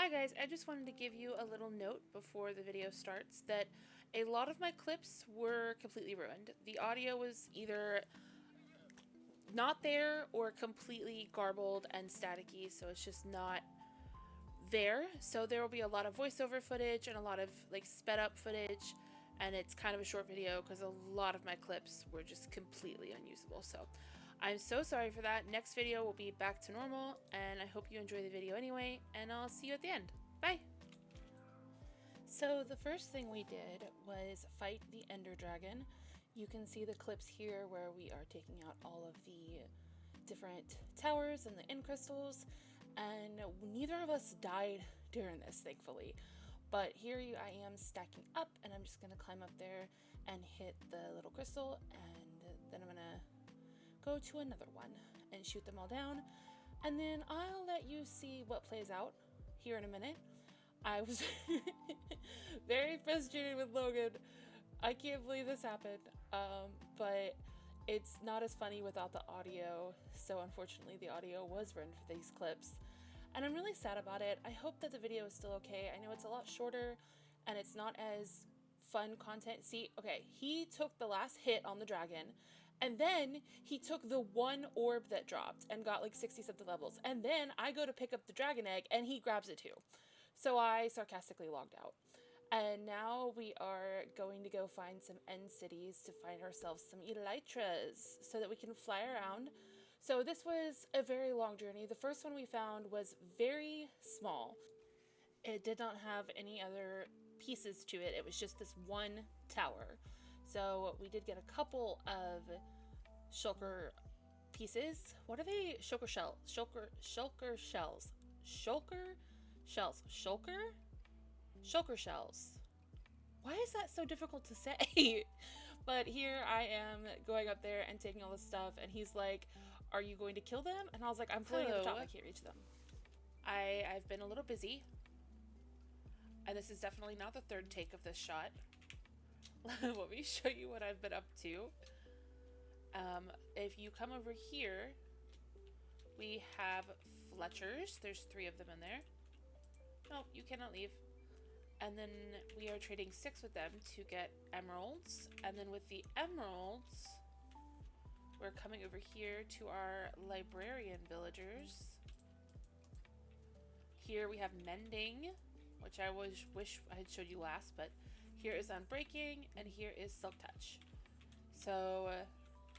Hi guys, I just wanted to give you a little note before the video starts that a lot of my clips were completely ruined. The audio was either not there or completely garbled and staticky, so it's just not there. So there will be a lot of voiceover footage and a lot of like sped up footage, and it's kind of a short video because a lot of my clips were just completely unusable. So I'm so sorry for that. Next video will be back to normal, and I hope you enjoy the video anyway, and I'll see you at the end. Bye! So the first thing we did was fight the Ender Dragon. You can see the clips here where we are taking out all of the different towers and the end crystals, and neither of us died during this, thankfully. But here I am stacking up, and I'm just going to climb up there and hit the little crystal, and then I'm going to go to another one and shoot them all down, and then I'll let you see what plays out here in a minute. I was very frustrated with Logan. I can't believe this happened, but it's not as funny without the audio, so unfortunately the audio was ruined for these clips, and I'm really sad about it. I hope that the video is still okay. I know it's a lot shorter and it's not as fun content. See, okay, he took the last hit on the dragon, and then he took the one orb that dropped and got like 60 something levels, and then I go to pick up the dragon egg and he grabs it too. So I sarcastically logged out. And now we are going to go find some end cities to find ourselves some elytras so that we can fly around. So this was a very long journey. The first one we found was very small. It did not have any other pieces to it. It was just this one tower. So we did get a couple of shulker pieces. What are they? Shulker shells. Shulker shells. Shulker shells. Why is that so difficult to say? But here I am going up there and taking all this stuff, and he's like, are you going to kill them? And I was like, I'm floating at the top, I can't reach them. I've been a little busy, and this is definitely not the third take of this shot. Let me show you what I've been up to. If you come over here, we have Fletchers. There's 3 of them in there. No, you cannot leave. And then we are trading 6 with them to get emeralds. And then with the emeralds, we're coming over here to our librarian villagers. Here we have mending, which I wish I had showed you last, but here is unbreaking, and here is silk touch. So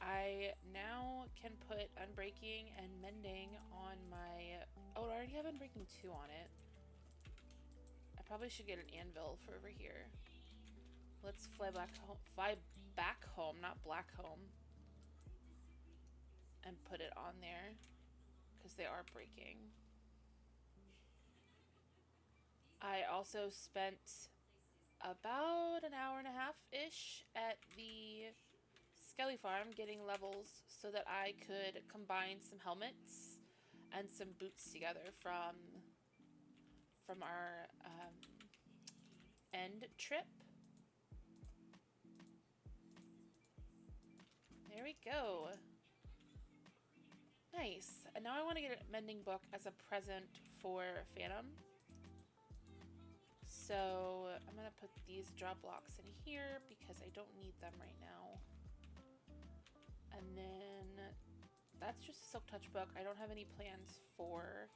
I now can put unbreaking and mending on my... Oh, I already have unbreaking 2 on it. I probably should get an anvil for over here. Let's fly back home, not black home, and put it on there because they are breaking. I also spent about an hour and a half-ish at the Skelly farm getting levels so that I could combine some helmets and some boots together from our end trip. There we go. Nice. And now I want to get a mending book as a present for Phantom. So I'm going to put these drop blocks in here because I don't need them right now. And then that's just a silk touch book. I don't have any plans for,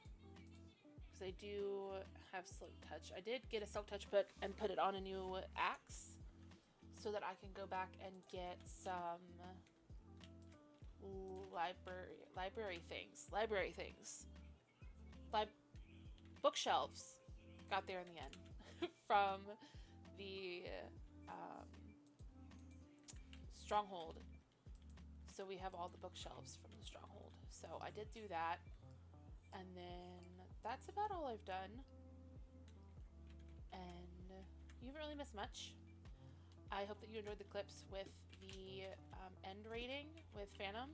because I do have silk touch. I did get a silk touch book and put it on a new axe so that I can go back and get some bookshelves. Got there in the end from the stronghold. So we have all the bookshelves from the stronghold. So I did do that. And then that's about all I've done. And you haven't really missed much. I hope that you enjoyed the clips with the end rating with Phantom.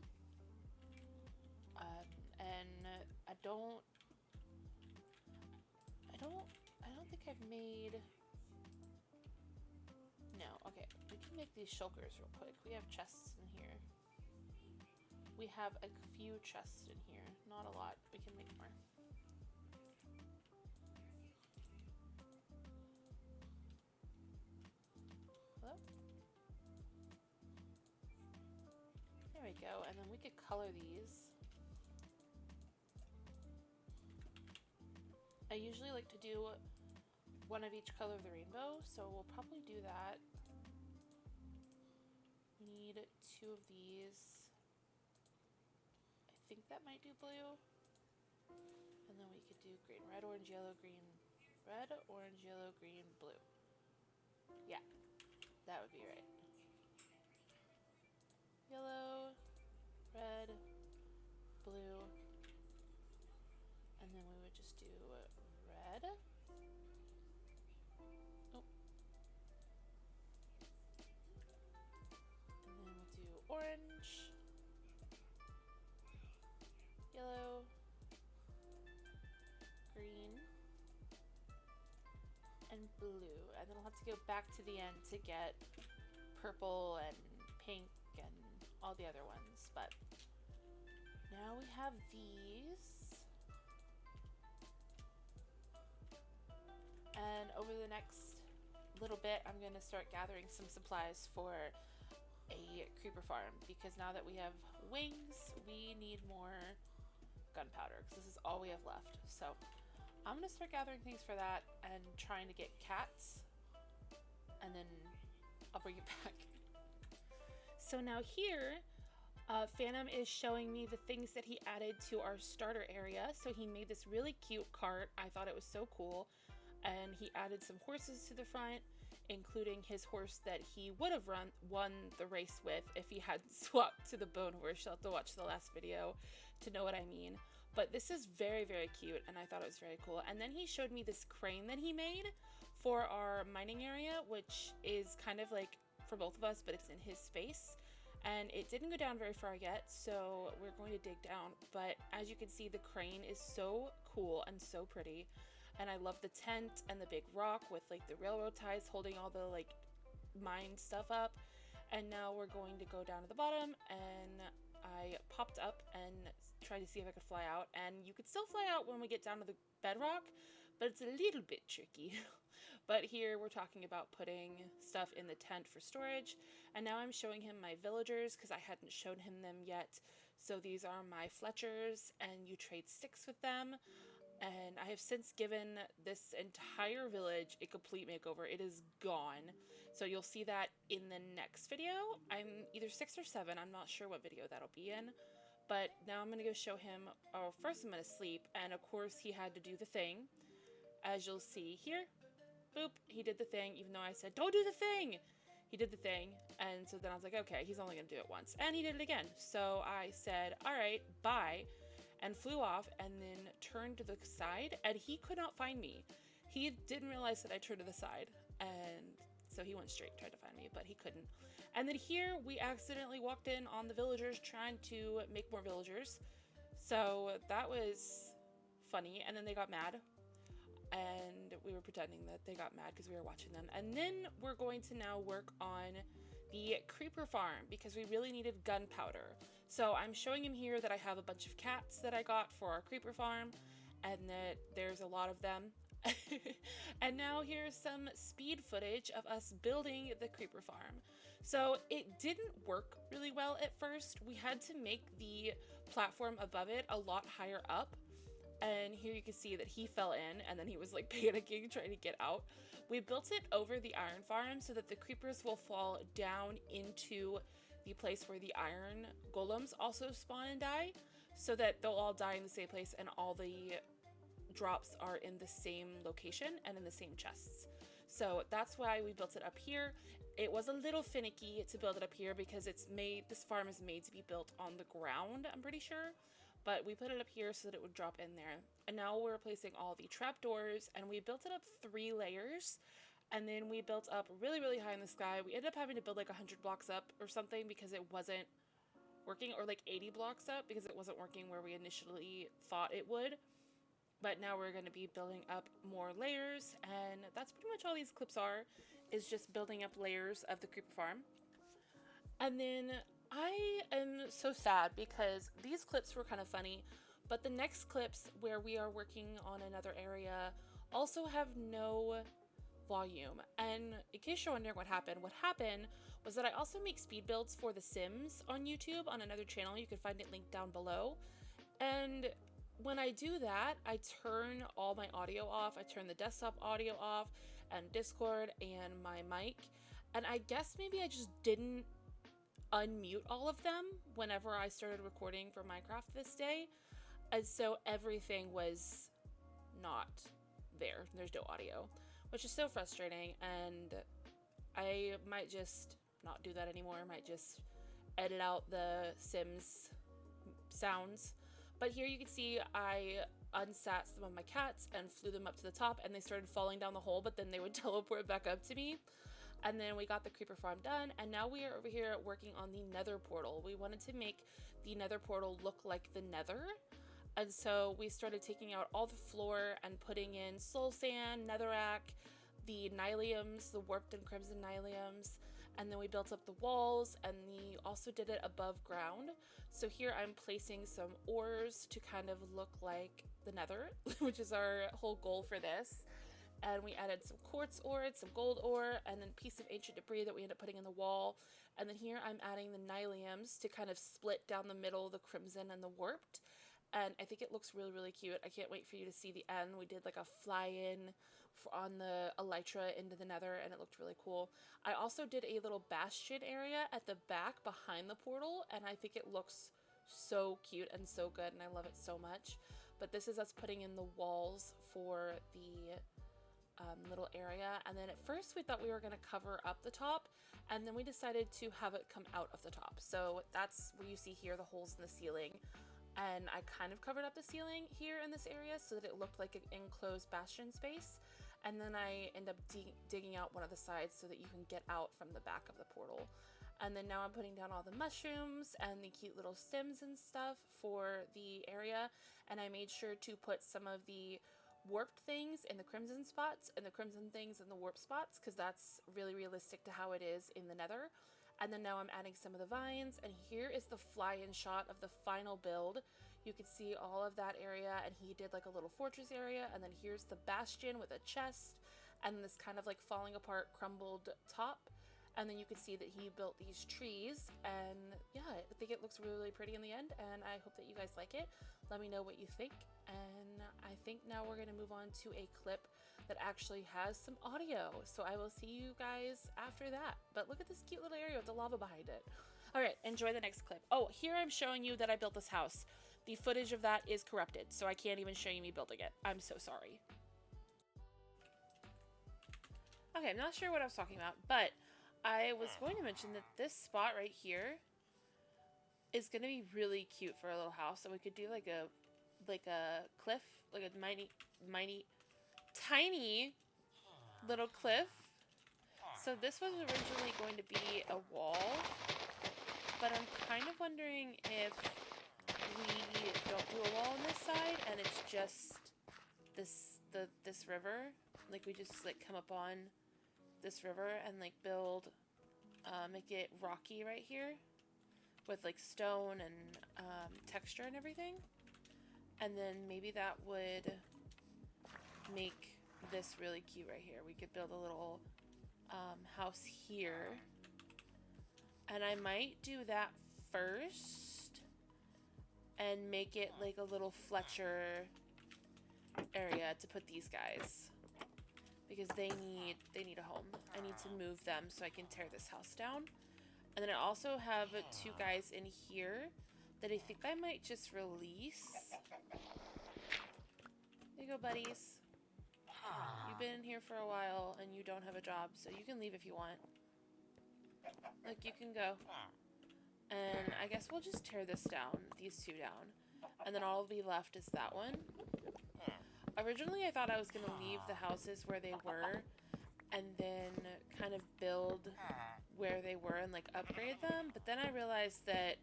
And I don't think I've made... No, okay. We can make these shulkers real quick. We have chests in here. We have a few chests in here. Not a lot. We can make more. yellow. There we go, and then we could color these. I usually like to do one of each color of the rainbow, so we'll probably do that. We need 2 of these. I think that might do blue. And then we could do green, red, orange, yellow, green, red, orange, yellow, green, blue. Yeah, that would be right. Yellow, red, blue, and then we would just do red. Oh. And then we'll do orange, yellow, green, and blue. And then I'll have to go back to the end to get purple and pink and all the other ones. But now we have these. And over the next little bit, I'm going to start gathering some supplies for a creeper farm, because now that we have wings, we need more gunpowder, because this is all we have left. So I'm going to start gathering things for that and trying to get cats, and then I'll bring it back. So now here, Phantom is showing me the things that he added to our starter area. So he made this really cute cart. I thought it was so cool. And he added some horses to the front, including his horse that he would have won the race with if he hadn't swapped to the bone horse. You'll have to watch the last video to know what I mean. But this is very, very cute, and I thought it was very cool. And then he showed me this crane that he made for our mining area, which is kind of like for both of us, but it's in his space. And it didn't go down very far yet, so we're going to dig down. But as you can see, the crane is so cool and so pretty. And I love the tent and the big rock with like the railroad ties holding all the like mine stuff up. And now we're going to go down to the bottom, and I popped up and tried to see if I could fly out. And you could still fly out when we get down to the bedrock, but it's a little bit tricky. But here we're talking about putting stuff in the tent for storage. And now I'm showing him my villagers because I hadn't shown him them yet. So these are my Fletchers, and you trade sticks with them. And I have since given this entire village a complete makeover. It is gone. So you'll see that in the next video. I'm either 6 or 7. I'm not sure what video that'll be in. But now I'm going to go show him. Oh, first I'm going to sleep. And of course he had to do the thing. As you'll see here. Boop. He did the thing. Even though I said, don't do the thing. He did the thing. And so then I was like, okay, he's only going to do it once. And he did it again. So I said, all right, bye. And flew off, and then turned to the side, and he could not find me. He didn't realize that I turned to the side, and so he went straight, tried to find me, but he couldn't. And then here, we accidentally walked in on the villagers trying to make more villagers. So that was funny, and then they got mad, and we were pretending that they got mad because we were watching them. And then we're going to now work on the creeper farm because we really needed gunpowder. So I'm showing him here that I have a bunch of cats that I got for our creeper farm, and that there's a lot of them. And now here's some speed footage of us building the creeper farm. So it didn't work really well at first. We had to make the platform above it a lot higher up. And here you can see that he fell in, and then he was like panicking trying to get out. We built it over the iron farm so that the creepers will fall down into the place where the iron golems also spawn and die, so that they'll all die in the same place and all the drops are in the same location and in the same chests. So that's why we built it up here. It was a little finicky to build it up here because this farm is made to be built on the ground, I'm pretty sure. But we put it up here so that it would drop in there. And now we're replacing all the trapdoors, and we built it up 3 layers. And then we built up really, really high in the sky. We ended up having to build like 100 blocks up or something because it wasn't working, or like 80 blocks up because it wasn't working where we initially thought it would. But now we're going to be building up more layers, and that's pretty much all these clips are, is just building up layers of the creeper farm. And then I am so sad because these clips were kind of funny, but the next clips where we are working on another area also have no volume. And in case you're wondering what happened was that I also make speed builds for The Sims on YouTube on another channel. You can find it linked down below. And when I do that, I turn all my audio off. I turn the desktop audio off and Discord and my mic. And I guess maybe I just didn't unmute all of them whenever I started recording for Minecraft this day. And so everything was not there. There's no audio, which is so frustrating. And I might just not do that anymore. I might just edit out the Sims sounds. But here you can see I unsat some of my cats and flew them up to the top, and they started falling down the hole, but then they would teleport back up to me. And then we got the creeper farm done, and now we are over here working on the nether portal. We wanted to make the nether portal look like the nether. And so we started taking out all the floor and putting in soul sand, netherrack, the nyliums, the warped and crimson nyliums, and then we built up the walls, and we also did it above ground. So here I'm placing some ores to kind of look like the nether, which is our whole goal for this. And we added some quartz ore, some gold ore, and then a piece of ancient debris that we ended up putting in the wall. And then here I'm adding the nyliums to kind of split down the middle, the crimson and the warped. And I think it looks really, really cute. I can't wait for you to see the end. We did like a fly-in on the elytra into the nether, and it looked really cool. I also did a little bastion area at the back behind the portal, and I think it looks so cute and so good, and I love it so much. But this is us putting in the walls for the little area. And then at first we thought we were going to cover up the top, and then we decided to have it come out of the top. So that's where you see here the holes in the ceiling. And I kind of covered up the ceiling here in this area so that it looked like an enclosed bastion space. And then I end up digging out one of the sides so that you can get out from the back of the portal. And then now I'm putting down all the mushrooms and the cute little stems and stuff for the area. And I made sure to put some of the warped things in the crimson spots and the crimson things in the warp spots, because that's really realistic to how it is in the nether. And then now I'm adding some of the vines, and here is the fly-in shot of the final build. You can see all of that area, and he did like a little fortress area, and then here's the bastion with a chest and this kind of like falling apart crumbled top. And then you can see that he built these trees, and yeah, I think it looks really, really pretty in the end, and I hope that you guys like it. Let me know what you think. And I think now we're going to move on to a clip that actually has some audio. So I will see you guys after that. But look at this cute little area with the lava behind it. All right, enjoy the next clip. Oh, here I'm showing you that I built this house. The footage of that is corrupted, so I can't even show you me building it. I'm so sorry. Okay, I'm not sure what I was talking about, but I was going to mention that this spot right here is going to be really cute for a little house. So we could do like a cliff, like a tiny little cliff. So this was originally going to be a wall, but I'm kind of wondering if we don't do a wall on this side and it's just this river. Like we just like come up on this river and like build, make it rocky right here with like stone and texture and everything. And then maybe that would make this really cute right here. We could build a little house here. And I might do that first and make it like a little Fletcher area to put these guys, because they need a home. I need to move them so I can tear this house down. And then I also have 2 guys in here that I think I might just release. There you go, buddies. You've been in here for a while and you don't have a job, so you can leave if you want. Look, you can go. And I guess we'll just tear this down, these 2 down. And then all will be left is that one. Originally, I thought I was going to leave the houses where they were and then kind of build where they were and like upgrade them. But then I realized that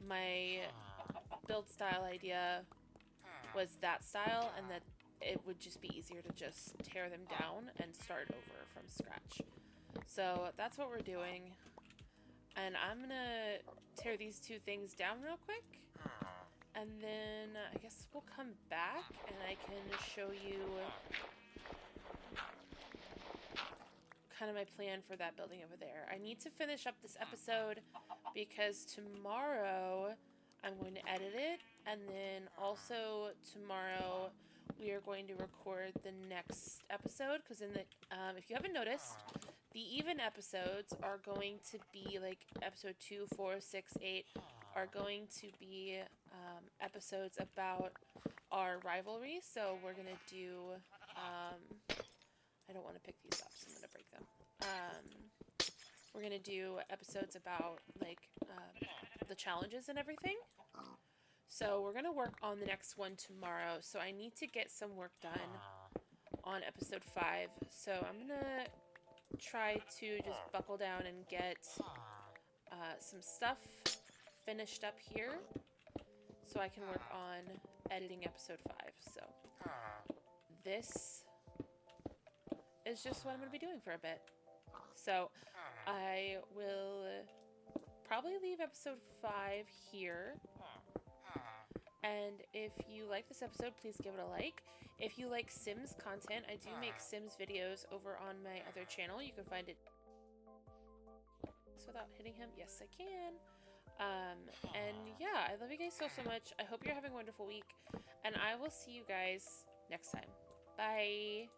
my build style idea was that style, and that it would just be easier to just tear them down and start over from scratch. So that's what we're doing. And I'm gonna tear these 2 things down real quick, and then I guess we'll come back and I can show you kind of my plan for that building over there. I need to finish up this episode because tomorrow I'm going to edit it, and then also tomorrow we are going to record the next episode, because in the if you haven't noticed, the even episodes are going to be like episode 2, 4, 6, 8 are going to be episodes about our rivalry. So we're gonna do I don't want to pick these up, so I'm gonna break them. We're gonna do episodes about like the challenges and everything. So we're gonna work on the next one tomorrow. So I need to get some work done on episode 5. So I'm gonna try to just buckle down and get some stuff finished up here so I can work on editing episode 5. So this is just what I'm gonna be doing for a bit. So I will probably leave episode 5 here. And if you like this episode, please give it a like. If you like Sims content, I do make Sims videos over on my other channel. You can find it without hitting him. Yes, I can. And yeah, I love you guys so much. I hope you're having a wonderful week. And I will see you guys next time. Bye.